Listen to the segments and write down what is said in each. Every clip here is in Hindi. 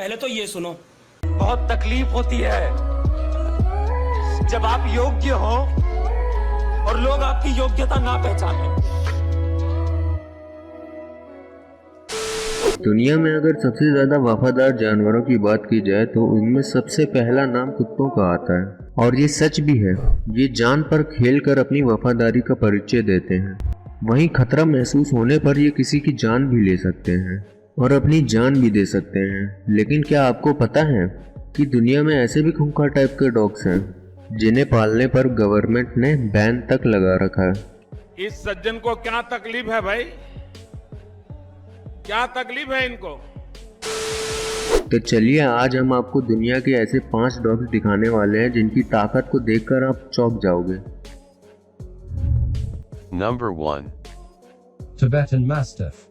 पहले तो ये सुनो। बहुत तकलीफ होती है जब आप योग्य हो और लोग आपकी योग्यता ना पहचाने। दुनिया में अगर सबसे ज्यादा वफादार जानवरों की बात की जाए तो उनमें सबसे पहला नाम कुत्तों का आता है। और ये सच भी है। ये जान पर खेल कर अपनी वफादारी का परिचय देते हैं। वहीं खतरा महसूस होने पर ये किसी की जान भी ले सकते हैं और अपनी जान भी दे सकते हैं। लेकिन क्या आपको पता है कि दुनिया में ऐसे भी खूंखार टाइप के डॉग्स हैं जिन्हें पालने पर गवर्नमेंट ने बैन तक लगा रखा है। इस सज्जन को क्या तकलीफ है भाई? क्या तकलीफ है इनको? तो चलिए आज हम आपको दुनिया के ऐसे 5 डॉग्स दिखाने वाले हैं जिनकी ताकत को देखकर आप चौंक जाओगे। Number 1. Tibetan Mastiff.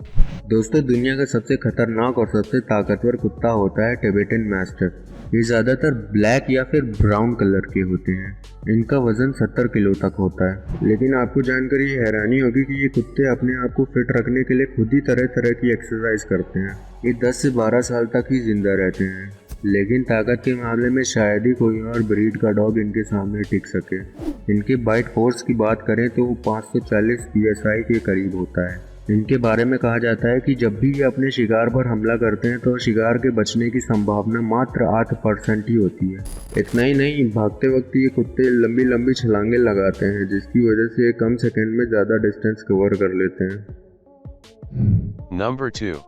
दोस्तों दुनिया का सबसे खतरनाक और सबसे ताकतवर कुत्ता होता है टिबेटन मैस्टिफ। ये ज़्यादातर ब्लैक या फिर ब्राउन कलर के होते हैं। इनका वजन 70 किलो तक होता है। लेकिन आपको जानकर ये हैरानी होगी कि ये कुत्ते अपने आप को फिट रखने के लिए खुद ही तरह तरह की एक्सरसाइज करते हैं। ये 10 से 12 साल तक ही जिंदा रहते हैं। लेकिन ताकत के मामले में शायद ही कोई और ब्रीड का डॉग इनके सामने टिक सके। इनके बाइट फोर्स की बात करें तो वो 540 PSI के करीब होता है। इनके बारे में कहा जाता है कि जब भी ये अपने शिकार पर हमला करते हैं तो शिकार के बचने की संभावना मात्र 8% ही होती है। इतना ही नहीं, भागते वक्त ये कुत्ते लंबी लंबी छलांगे लगाते हैं जिसकी वजह से ये कम सेकंड में ज़्यादा डिस्टेंस कवर कर लेते हैं। Number 2.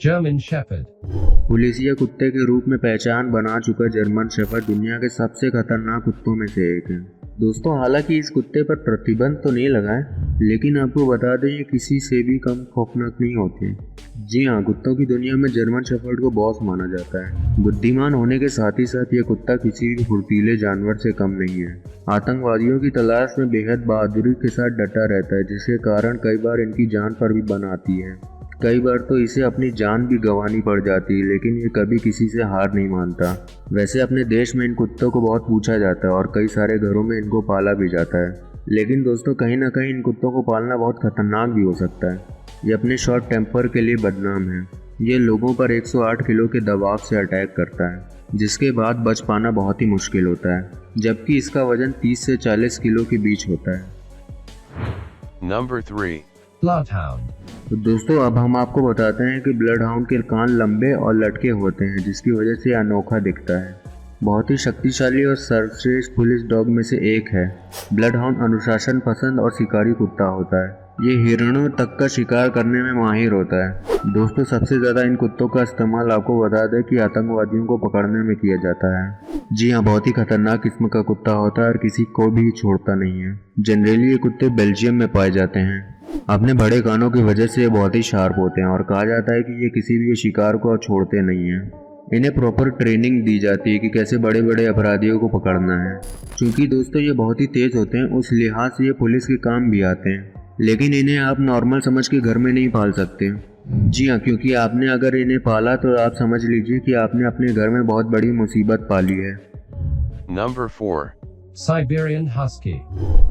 German Shepherd. पुलिसिया कुत्ते के रूप में पहचान बना चुका जर्मन शेफर्ड दुनिया के सबसे खतरनाक कुत्तों में से एक है। दोस्तों हालांकि इस कुत्ते पर प्रतिबंध तो नहीं लगा है, लेकिन आपको बता दें ये किसी से भी कम खौफनाक नहीं होते। जी हाँ, कुत्तों की दुनिया में जर्मन शेफर्ड को बॉस माना जाता है। बुद्धिमान होने के साथ ही साथ ये कुत्ता किसी भी फुर्तीले जानवर से कम नहीं है। आतंकवादियों की तलाश में बेहद बहादुरी के साथ डटा रहता है, जिसके कारण कई बार इनकी जान पर भी बन आती है। कई बार तो इसे अपनी जान भी गंवानी पड़ जाती है, लेकिन ये कभी किसी से हार नहीं मानता। वैसे अपने देश में इन कुत्तों को बहुत पूछा जाता है और कई सारे घरों में इनको पाला भी जाता है। लेकिन दोस्तों कहीं ना कहीं इन कुत्तों को पालना बहुत खतरनाक भी हो सकता है। ये अपने शॉर्ट टेम्पर के लिए बदनाम है। ये लोगों पर 108 किलो के दबाव से अटैक करता है, जिसके बाद बच पाना बहुत ही मुश्किल होता है, जबकि इसका वजन 30 से 40 किलो के बीच होता है। Number 3. Bloodhound. तो दोस्तों अब हम आपको बताते हैं कि ब्लड हाउंड के कान लंबे और लटके होते हैं, जिसकी वजह से अनोखा दिखता है। बहुत ही शक्तिशाली और सर्वश्रेष्ठ पुलिस डॉग में से एक है। ब्लड हाउंड अनुशासन पसंद और शिकारी कुत्ता होता है। ये हिरणों तक का शिकार करने में माहिर होता है। दोस्तों सबसे ज़्यादा इन कुत्तों का इस्तेमाल आपको बता दें कि आतंकवादियों को पकड़ने में किया जाता है। जी हाँ, बहुत ही खतरनाक किस्म का कुत्ता होता है और किसी को भी छोड़ता नहीं है। जनरली ये कुत्ते बेल्जियम में पाए जाते हैं। अपने बड़े कानों की वजह से ये बहुत ही शार्प होते हैं और कहा जाता है कि ये किसी भी शिकार को छोड़ते नहीं हैं। इन्हें प्रॉपर ट्रेनिंग दी जाती है कि कैसे बड़े बड़े अपराधियों को पकड़ना है। क्योंकि दोस्तों ये बहुत ही तेज़ होते हैं, उस लिहाज से ये पुलिस के काम भी आते हैं। लेकिन इन्हें आप नॉर्मल समझ के घर में नहीं पाल सकते। जी हाँ, क्योंकि आपने अगर इन्हें पाला तो आप समझ लीजिए कि आपने अपने घर में बहुत बड़ी मुसीबत पाली है। Number 4. Siberian Husky.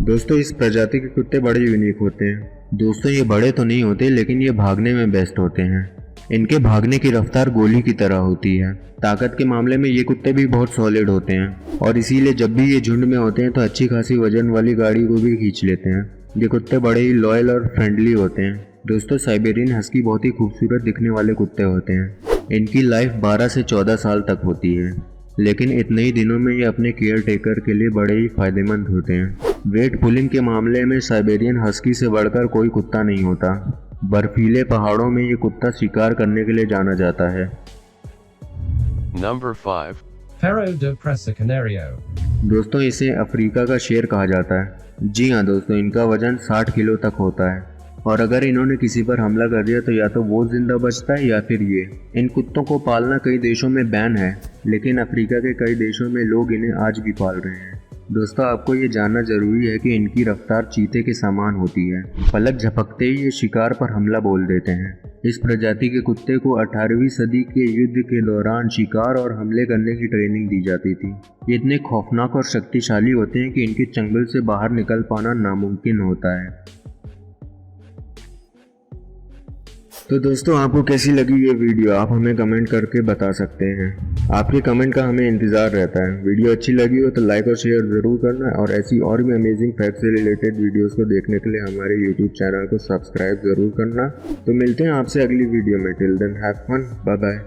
दोस्तों इस प्रजाति के कुत्ते बड़े यूनिक होते हैं। दोस्तों ये बड़े तो नहीं होते, लेकिन ये भागने में बेस्ट होते हैं। इनके भागने की रफ्तार गोली की तरह होती है। ताकत के मामले में ये कुत्ते भी बहुत सॉलिड होते हैं और इसीलिए जब भी ये झुंड में होते हैं तो अच्छी खासी वजन वाली गाड़ी को भी खींच लेते हैं। ये कुत्ते बड़े ही लॉयल और फ्रेंडली होते हैं। दोस्तों साइबेरियन हस्की बहुत ही खूबसूरत दिखने वाले कुत्ते होते हैं। इनकी लाइफ 12 से 14 साल तक होती है, लेकिन इतने ही दिनों में ये अपने केयर टेकर के लिए बड़े ही फायदेमंद होते हैं। वेट पुलिंग के मामले में साइबेरियन हस्की से बढ़कर कोई कुत्ता नहीं होता। बर्फीले पहाड़ों में ये कुत्ता शिकार करने के लिए जाना जाता है। Number 5. Ferro de Presa Canario. दोस्तों इसे अफ्रीका का शेर कहा जाता है। जी हाँ दोस्तों, इनका वजन 60 किलो तक होता है और अगर इन्होंने किसी पर हमला कर दिया तो या तो वो जिंदा बचता है या फिर ये। इन कुत्तों को पालना कई देशों में बैन है, लेकिन अफ्रीका के कई देशों में लोग इन्हें आज भी पाल रहे हैं। दोस्तों आपको ये जानना जरूरी है कि इनकी रफ्तार चीते के समान होती है। पलक झपकते ही ये शिकार पर हमला बोल देते हैं। इस प्रजाति के कुत्ते को 18वीं सदी के युद्ध के दौरान शिकार और हमले करने की ट्रेनिंग दी जाती थी। ये इतने खौफनाक और शक्तिशाली होते हैं कि इनके चंगुल से बाहर निकल पाना नामुमकिन होता है। तो दोस्तों आपको कैसी लगी ये वीडियो आप हमें कमेंट करके बता सकते हैं। आपके कमेंट का हमें इंतज़ार रहता है। वीडियो अच्छी लगी हो तो लाइक और शेयर ज़रूर करना और ऐसी और भी अमेजिंग फैक्ट से रिलेटेड वीडियोस को देखने के लिए हमारे यूट्यूब चैनल को सब्सक्राइब ज़रूर करना। तो मिलते हैं आपसे अगली वीडियो में। Till then have fun, bye bye.